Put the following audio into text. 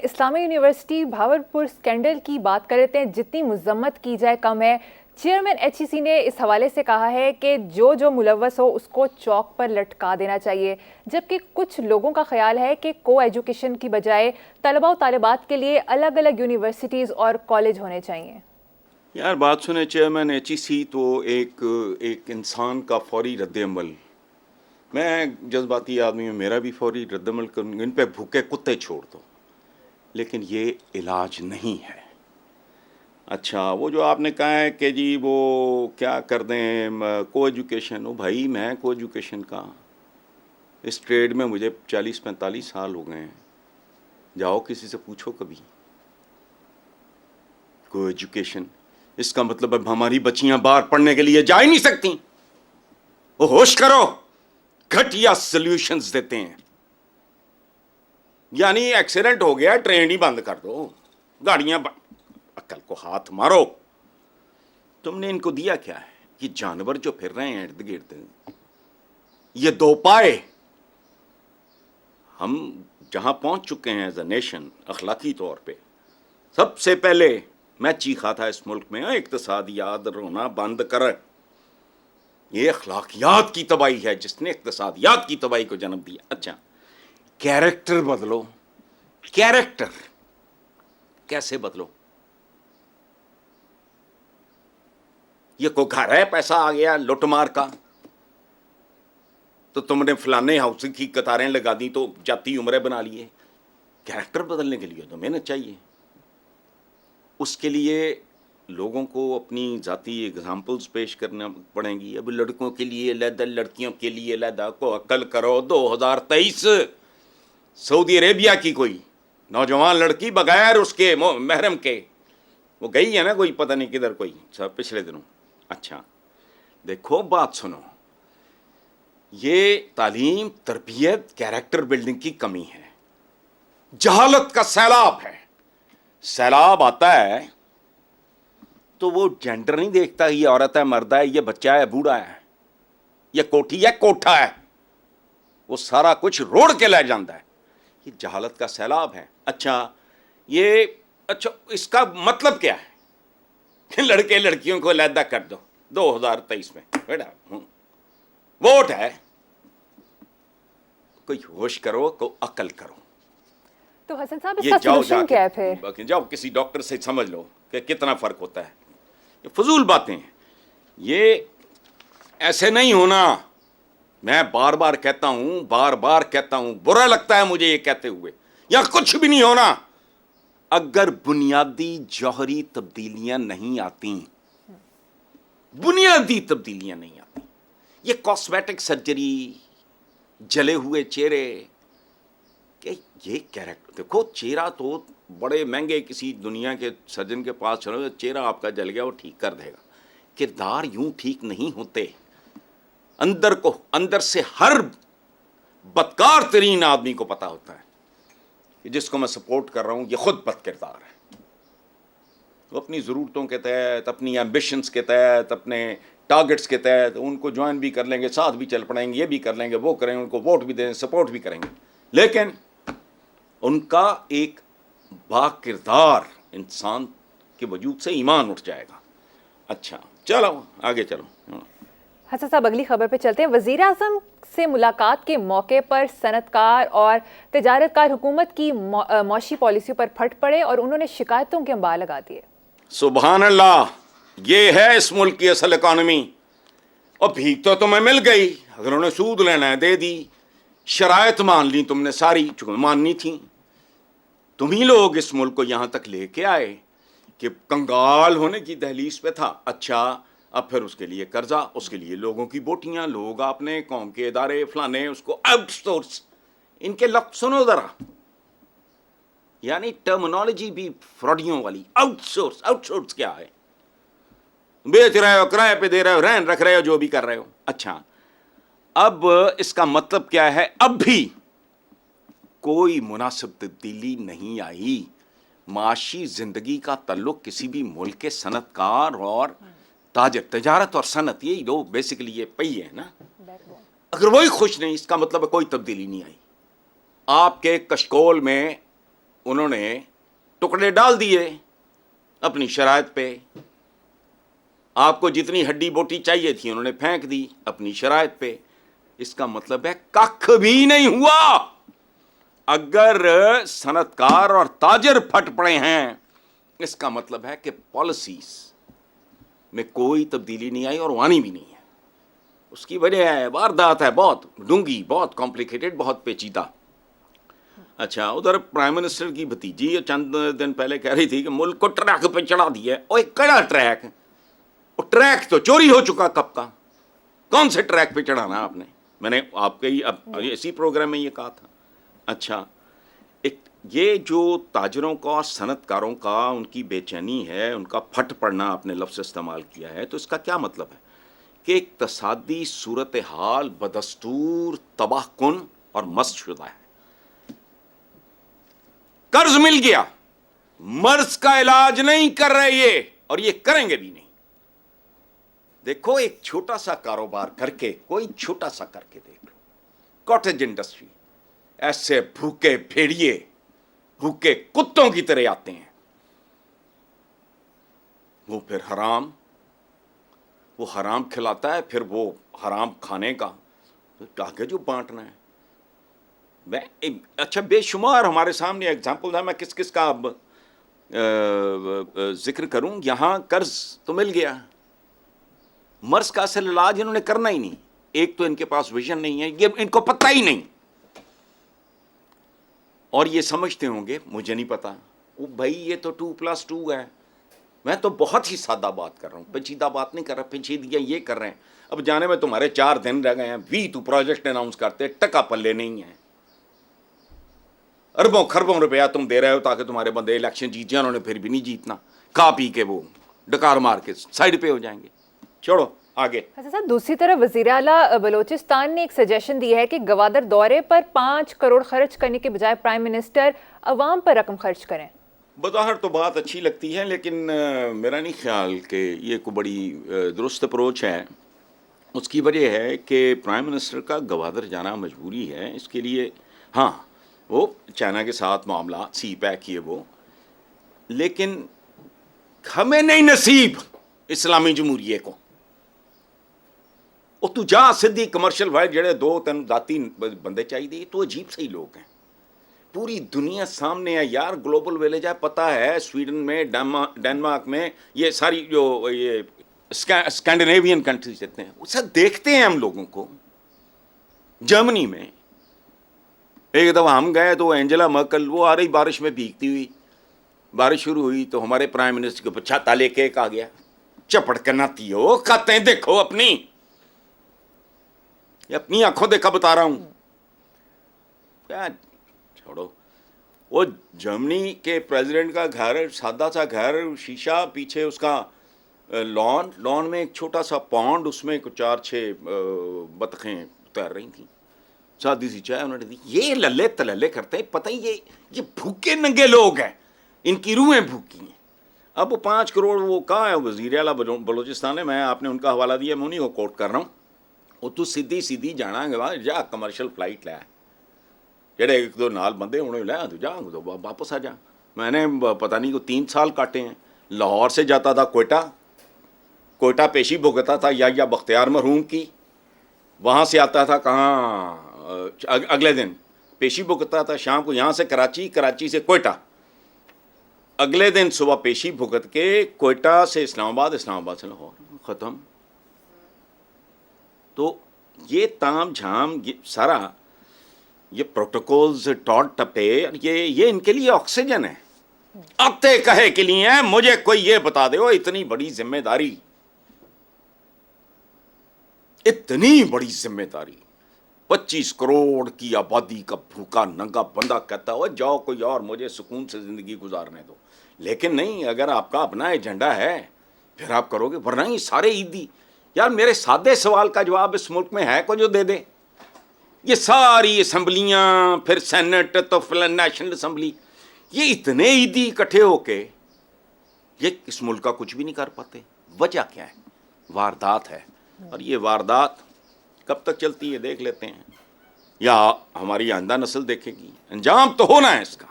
اسلامی university Bahawalpur scandal کی بات کر لیتے ہیں. جتنی مذمت کی جائے کم ہے. چیئرمین ایچ ای سی نے اس حوالے سے کہا ہے کہ جو ملوث ہو اس کو چوک پر لٹکا دینا چاہیے، جبکہ کچھ لوگوں کا خیال ہے کہ کو ایجوکیشن کی بجائے طلباء و طالبات کے لیے الگ الگ یونیورسٹیز اور کالج ہونے چاہیے. یار بات سنیں، چیئرمین ایچ ای سی تو ایک انسان کا فوری رد عمل، میں جذباتی آدمی ہوں، میرا بھی فوری رد عمل کروں، ان پہ بھوکے کتے چھوڑ دو، لیکن یہ علاج نہیں ہے. اچھا وہ جو آپ نے کہا ہے کہ جی وہ کیا کر دیں کو ایجوکیشن، بھائی میں کو ایجوکیشن کا اس ٹریڈ میں مجھے 40-45 سال ہو گئے ہیں. جاؤ کسی سے پوچھو کبھی کو ایجوکیشن، اس کا مطلب اب ہماری بچیاں باہر پڑھنے کے لیے جا ہی نہیں سکتی. وہ ہوش کرو، گھٹیا سولوشنز دیتے ہیں. یعنی ایکسیڈنٹ ہو گیا ٹرین ہی بند کر دو، گاڑیاں عقل کو ہاتھ مارو. تم نے ان کو دیا کیا ہے؟ یہ جانور جو پھر رہے ہیں ارد گرد، یہ دو پائے. ہم جہاں پہنچ چکے ہیں ایز اے نیشن اخلاقی طور پہ، سب سے پہلے میں چیخا تھا اس ملک میں اقتصادیات رونا بند کر. یہ اخلاقیات کی تباہی ہے جس نے اقتصادیات کی تباہی کو جنم دیا. اچھا کیریکٹر بدلو. کیریکٹر کیسے بدلو؟ یہ کوئی گھر ہے پیسہ آ گیا لوٹ مار کا تو تم نے فلانے ہاؤس کی قطاریں لگا دی تو جاتی عمریں بنا لیے. کیریکٹر بدلنے کے لیے تو محنت چاہیے. اس کے لیے لوگوں کو اپنی ذاتی ایگزامپلز پیش کرنا پڑیں گی. اب لڑکوں کے لیے علیحدہ، لڑکیوں کے لیے علیحدہ. کو عقل کرو. 2023 سعودی عربیہ کی کوئی نوجوان لڑکی بغیر اس کے محرم کے وہ گئی ہے نا، کوئی پتہ نہیں کدھر، کوئی پچھلے دنوں. اچھا دیکھو بات سنو، یہ تعلیم، تربیت، کیریکٹر بلڈنگ کی کمی ہے. جہالت کا سیلاب ہے. سیلاب آتا ہے تو وہ جینڈر نہیں دیکھتا، یہ عورت ہے مرد ہے، یہ بچہ ہے بوڑھا ہے، یہ کوٹھی ہے کوٹھا ہے، وہ سارا کچھ روڑ کے لے جاتا ہے. یہ جہالت کا سیلاب ہے. اچھا اس کا مطلب کیا ہے کہ لڑکے لڑکیوں کو علیحدہ کر دو 2023 میں؟ بیٹا ووٹ ہے، کوئی ہوش کرو، کوئی عقل کرو. تو حسن صاحب اس کا سولوشن کیا ہے پھر؟ جاؤ کسی ڈاکٹر سے سمجھ لو کہ کتنا فرق ہوتا ہے. یہ فضول باتیں ہیں، یہ ایسے نہیں ہونا. میں بار بار کہتا ہوں، برا لگتا ہے مجھے یہ کہتے ہوئے. یا کچھ بھی نہیں ہونا اگر بنیادی جوہری تبدیلیاں نہیں آتی. بنیادی تبدیلیاں نہیں آتی. یہ کاسمیٹک سرجری، جلے ہوئے چہرے، کہ یہ کیریکٹر دیکھو. چہرہ تو بڑے مہنگے کسی دنیا کے سرجن کے پاس چلو، چہرہ آپ کا جل گیا وہ ٹھیک کر دے گا. کردار یوں ٹھیک نہیں ہوتے. اندر سے ہر بدکار ترین آدمی کو پتا ہوتا ہے کہ جس کو میں سپورٹ کر رہا ہوں یہ خود بد کردار ہے. وہ اپنی ضرورتوں کے تحت، اپنی ایمبیشنز کے تحت، اپنے ٹارگٹس کے تحت ان کو جوائن بھی کر لیں گے، ساتھ بھی چل پڑیں گے، یہ بھی کر لیں گے، وہ کریں گے، ان کو ووٹ بھی دیں، سپورٹ بھی کریں گے، لیکن ان کا ایک با کردار انسان کے وجود سے ایمان اٹھ جائے گا. اچھا چلو آگے چلو. حسن صاحب اگلی خبر پہ چلتے ہیں. وزیر اعظم سے ملاقات کے موقع پر صنعت کار اور تجارت کار حکومت کی معاشی پالیسیوں پر پھٹ پڑے اور انہوں نے شکایتوں کے انبار لگا دیے. سبحان اللہ، یہ ہے اس ملک کی اصل اکانومی. اور بھیک تو تمہیں مل گئی، اگر انہوں نے سود لینا ہے دے دی. شرائط مان لی تم نے ساری، چونکہ ماننی تھیں. تمہیں لوگ اس ملک کو یہاں تک لے کے آئے کہ کنگال ہونے کی دہلیز پہ تھا. اچھا اب پھر اس کے لیے قرضہ، اس کے لیے لوگوں کی بوٹیاں، لوگ آپ نے قوم کے ادارے فلانے اس کو آؤٹ سورس. ان کے لفظ سنو ذرا، یعنی ٹرمنالوجی بھی فراڈیوں والی. آؤٹ سورس، آؤٹ سورس کیا ہے؟ بیچ رہے ہو، کرائے پہ دے رہے ہو، رہن رکھ رہے ہو، جو بھی کر رہے ہو. اچھا اب اس کا مطلب کیا ہے؟ اب بھی کوئی مناسب تبدیلی نہیں آئی. معاشی زندگی کا تعلق کسی بھی ملک کے صنعت کار اور تاجر، تجارت اور صنعت، یہی لوگ بیسیکلی یہ پہیے ہیں نا. اگر وہی خوش نہیں، اس کا مطلب ہے کوئی تبدیلی نہیں آئی. آپ کے کشکول میں انہوں نے ٹکڑے ڈال دیے اپنی شرائط پہ. آپ کو جتنی ہڈی بوٹی چاہیے تھی انہوں نے پھینک دی اپنی شرائط پہ. اس کا مطلب ہے ککھ بھی نہیں ہوا. اگر صنعت کار اور تاجر پھٹ پڑے ہیں اس کا مطلب ہے کہ پالیسیز میں کوئی تبدیلی نہیں آئی اور وانی بھی نہیں ہے. اس کی وجہ ہے واردات ہے بہت ڈونگی, بہت کمپلیکیٹڈ, بہت پیچیدہ. اچھا, ادھر پرائم منسٹر کی بھتیجی چند دن پہلے کہہ رہی تھی کہ ملک کو ٹریک پہ چڑھا دیا ہے. اوے کڑا ٹریک, وہ ٹریک تو چوری ہو چکا کب کا. کون سے ٹریک پہ چڑھانا آپ نے؟ میں نے آپ کے اسی پروگرام میں یہ کہا تھا. اچھا, یہ جو تاجروں کا اور صنعت کاروں کا ان کی بے چینی ہے, ان کا پھٹ پڑنا آپ نے لفظ استعمال کیا ہے, تو اس کا کیا مطلب ہے کہ اقتصادی صورتحال بدستور تباہ کن اور مست شدہ ہے. قرض مل گیا, مرض کا علاج نہیں کر رہے یہ, اور یہ کریں گے بھی نہیں. دیکھو ایک چھوٹا سا کاروبار کر کے, کوئی چھوٹا سا کر کے دیکھ لو, کاٹیج انڈسٹری, ایسے بھوکے بھیڑیے بھوکے کتوں کی طرح آتے ہیں. وہ پھر وہ حرام کھلاتا ہے, پھر وہ حرام کھانے کا آگے جو بانٹنا ہے. اچھا, بے شمار ہمارے سامنے ایگزامپل تھا, میں کس کس کا اب ذکر کروں. یہاں قرض تو مل گیا, مرض کا اصل علاج انہوں نے کرنا ہی نہیں. ایک تو ان کے پاس ویژن نہیں ہے, یہ ان کو پتہ ہی نہیں, اور یہ سمجھتے ہوں گے مجھے نہیں پتا. وہ بھائی یہ تو 2+2 ہے. میں تو بہت ہی سادہ بات کر رہا ہوں, پیچیدہ بات نہیں کر رہا. پیچیدگیاں یہ کر رہے ہیں, اب جانے میں تمہارے 4 دن رہ گئے ہیں. تو پروجیکٹ اناؤنس کرتے, ٹکا پلے نہیں ہے. اربوں خربوں روپیہ تم دے رہے ہو تاکہ تمہارے بندے الیکشن جیت جائیں, انہوں نے پھر بھی نہیں جیتنا. کھا پی کے وہ ڈکار مار کے سائڈ پہ ہو جائیں گے. چھوڑو آگے. اچھا صاحب, دوسری طرف وزیر اعلیٰ بلوچستان نے ایک سجیشن دی ہے کہ گوادر دورے پر 5 کروڑ خرچ کرنے کے بجائے پرائم منسٹر عوام پر رقم خرچ کریں. بظاہر تو بات اچھی لگتی ہے, لیکن میرا نہیں خیال کہ یہ کوئی بڑی درست اپروچ ہے. اس کی وجہ ہے کہ پرائم منسٹر کا گوادر جانا مجبوری ہے. اس کے لیے ہاں وہ چائنا کے ساتھ معاملات سی پیک کیے وہ, لیکن ہمیں نہیں نصیب اسلامی جمہوریے کو. وہ تو جا سدھی کمرشل وائٹ جڑے 2-3 ذاتی بندے چاہیے, تو عجیب سے ہی لوگ ہیں. پوری دنیا سامنے ہے یار, گلوبل ویلیج ہے, پتہ ہے سویڈن میں, ڈینمارک میں, یہ ساری جو یہ اسکینڈینیوین کنٹریز جتنے ہیں وہ سب دیکھتے ہیں ہم لوگوں کو. جرمنی میں ایک دفعہ ہم گئے تو اینجلا مرکل وہ آ رہی بارش میں بھیگتی ہوئی, بارش شروع ہوئی تو ہمارے پرائم منسٹر کو چھاتا لے کے آ گیا. چپڑ کے ناتی ہو, کہتے ہیں دیکھو اپنی آنکھوں دیکھا بتا رہا ہوں. کیا چھوڑو, وہ جرمنی کے پریزیڈنٹ کا گھر, سادہ سا گھر, شیشہ, پیچھے اس کا لان میں ایک چھوٹا سا پونڈ, اس میں 4-6 بطخیں تیر رہی تھیں. سادی سی چائے انہوں نے دی. یہ للے تللے کرتے ہیں, پتہ ہی یہ بھوکے ننگے لوگ ہیں, ان کی روحیں بھوکی ہیں. اب وہ 5 کروڑ وہ کہاں ہے وزیر اعلیٰ بلوچستان ہے, میں آپ نے ان کا حوالہ دیا, میں انہیں کو کوٹ کر رہا ہوں. وہ تو سیدھی جانا گا, جا کمرشل فلائٹ لے, جڑے 1-2 نال بندے انہوں نے لے, تو جا تو واپس آ جا. میں نے پتہ نہیں کو 3 سال کاٹے ہیں. لاہور سے جاتا تھا کوئٹہ پیشی بھگتا تھا یا بختیار مرحوم کی, وہاں سے آتا تھا کہاں اگلے دن پیشی بھگتا تھا, شام کو یہاں سے کراچی سے کوئٹہ, اگلے دن صبح پیشی بھگت کے کوئٹہ سے اسلام آباد سے لاہور, ختم. تو یہ تام جھام سارا یہ پروٹوکولز ٹاٹ ٹپے, یہ ان کے لیے آکسیجن ہے. آتے کہے کے لیے ہیں, مجھے کوئی یہ بتا دے, اتنی بڑی ذمہ داری, 25 کروڑ کی آبادی کا بھوکا ننگا بندہ کہتا ہو جاؤ کوئی اور مجھے سکون سے زندگی گزارنے دو. لیکن نہیں, اگر آپ کا اپنا ایجنڈا ہے پھر آپ کرو گے, ورنہ یہ سارے عیدی. یار میرے سادے سوال کا جواب اس ملک میں ہے کوئی جو دے دے؟ یہ ساری اسمبلیاں, پھر سینٹ, تو نیشنل اسمبلی, یہ اتنے عیدی اکٹھے ہو کے یہ اس ملک کا کچھ بھی نہیں کر پاتے. وجہ کیا ہے؟ واردات ہے. اور یہ واردات کب تک چلتی ہے دیکھ لیتے ہیں, یا ہماری آئندہ نسل دیکھے گی. انجام تو ہونا ہے اس کا.